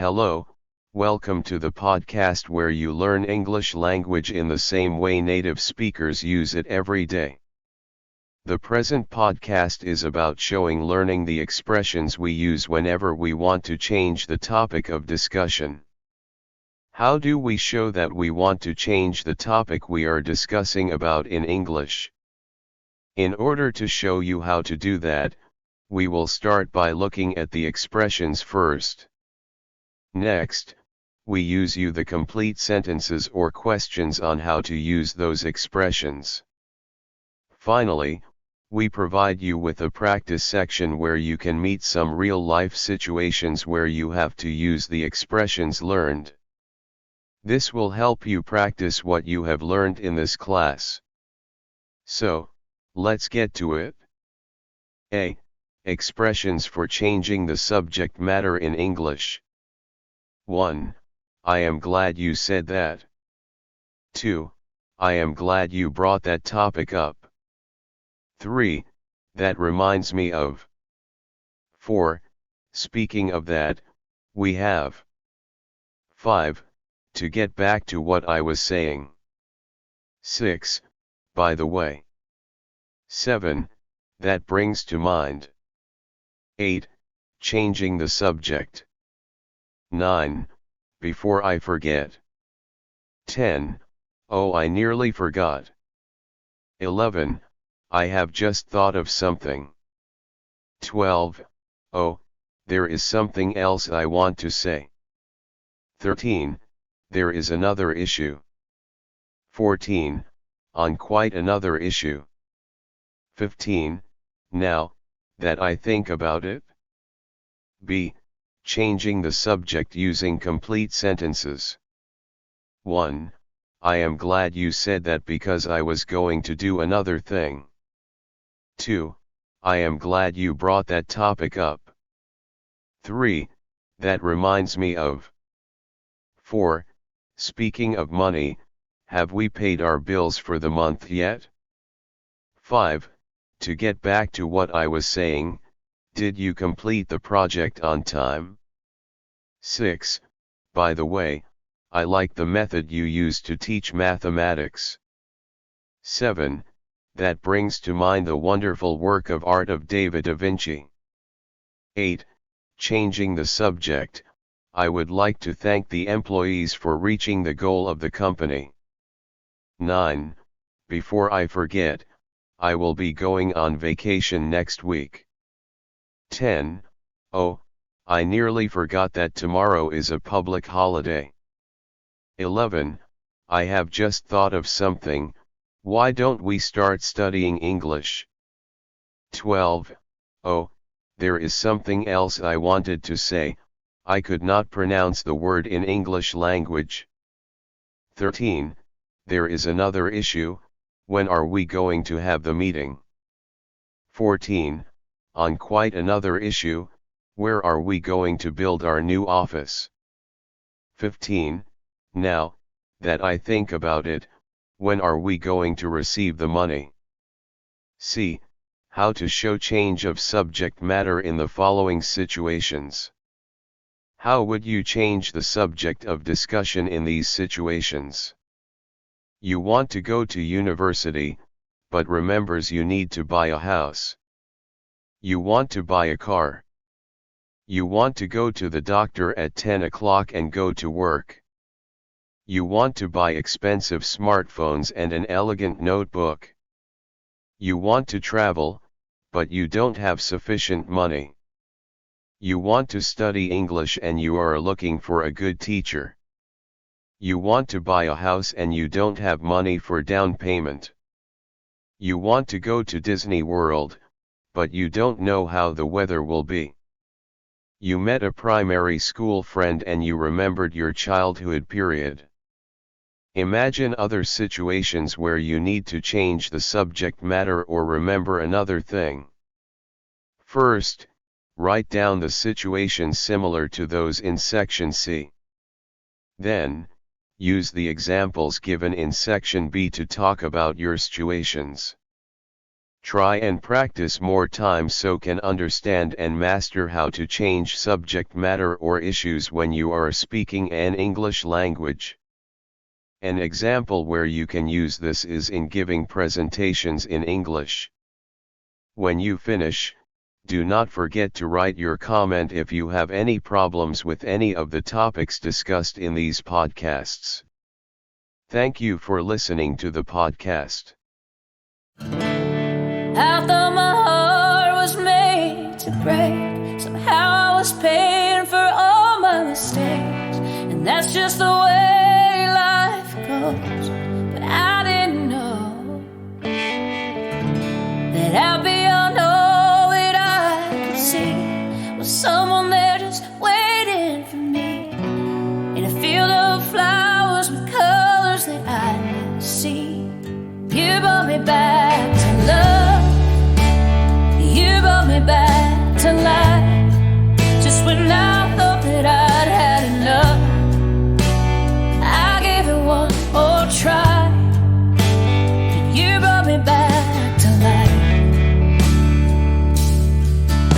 Hello, welcome to the podcast where you learn English language in the same way native speakers use it every day. The present podcast is about showing learning the expressions we use whenever we want to change the topic of discussion. How do we show that we want to change the topic we are discussing about in English? In order to show you how to do that, we will start by looking at the expressions first. Next, we use the complete sentences or questions on how to use those expressions. Finally, we provide you with a practice section where you can meet some real-life situations where you have to use the expressions learned. This will help you practice what you have learned in this class. So, let's get to it. A. Expressions for changing the subject matter in English. 1. I am glad you said that. 2. I am glad you brought that topic up. 3. That reminds me of. 4. Speaking of that, we have. 5. To get back to what I was saying. 6. By the way. 7. That brings to mind. 8. Changing the subject. 9. Before I forget. 10. Oh, I nearly forgot. 11. I have just thought of something. 12. Oh, there is something else I want to say. 13. There is another issue. 14. On quite another issue. 15. Now, that I think about it. B. Changing the subject using complete sentences. 1. I am glad you said that because I was going to do another thing. 2. I am glad you brought that topic up. 3. That reminds me of. 4. Speaking of money, have we paid our bills for the month yet? 5. To get back to what I was saying, did you complete the project on time? 6. By the way, I like the method you use to teach mathematics. 7. That brings to mind the wonderful work of art of David da Vinci. 8. Changing the subject, I would like to thank the employees for reaching the goal of the company. 9. Before I forget, I will be going on vacation next week. 10. Oh, I nearly forgot that tomorrow is a public holiday. 11. I have just thought of something, why don't we start studying English? 12. Oh, there is something else I wanted to say, I could not pronounce the word in English language. 13. There is another issue, when are we going to have the meeting? 14. On quite another issue, where are we going to build our new office? 15. Now, that I think about it, when are we going to receive the money? C. How to show change of subject matter in the following situations. How would you change the subject of discussion in these situations? You want to go to university, but remembers you need to buy a house. You want to buy a car. You want to go to the doctor at 10 o'clock and go to work. You want to buy expensive smartphones and an elegant notebook. You want to travel, but you don't have sufficient money. You want to study English and you are looking for a good teacher. You want to buy a house and you don't have money for down payment. You want to go to Disney World, but you don't know how the weather will be. You met a primary school friend and you remembered your childhood period. Imagine other situations where you need to change the subject matter or remember another thing. First, write down the situations similar to those in section C. Then, use the examples given in section B to talk about your situations. Try and practice more times so can understand and master how to change subject matter or issues when you are speaking an English language. An example where you can use this is in giving presentations in English. When you finish, do not forget to write your comment if you have any problems with any of the topics discussed in these podcasts. Thank you for listening to the podcast. I thought my heart was made to break. Somehow I was paying for all my mistakes, and that's just the way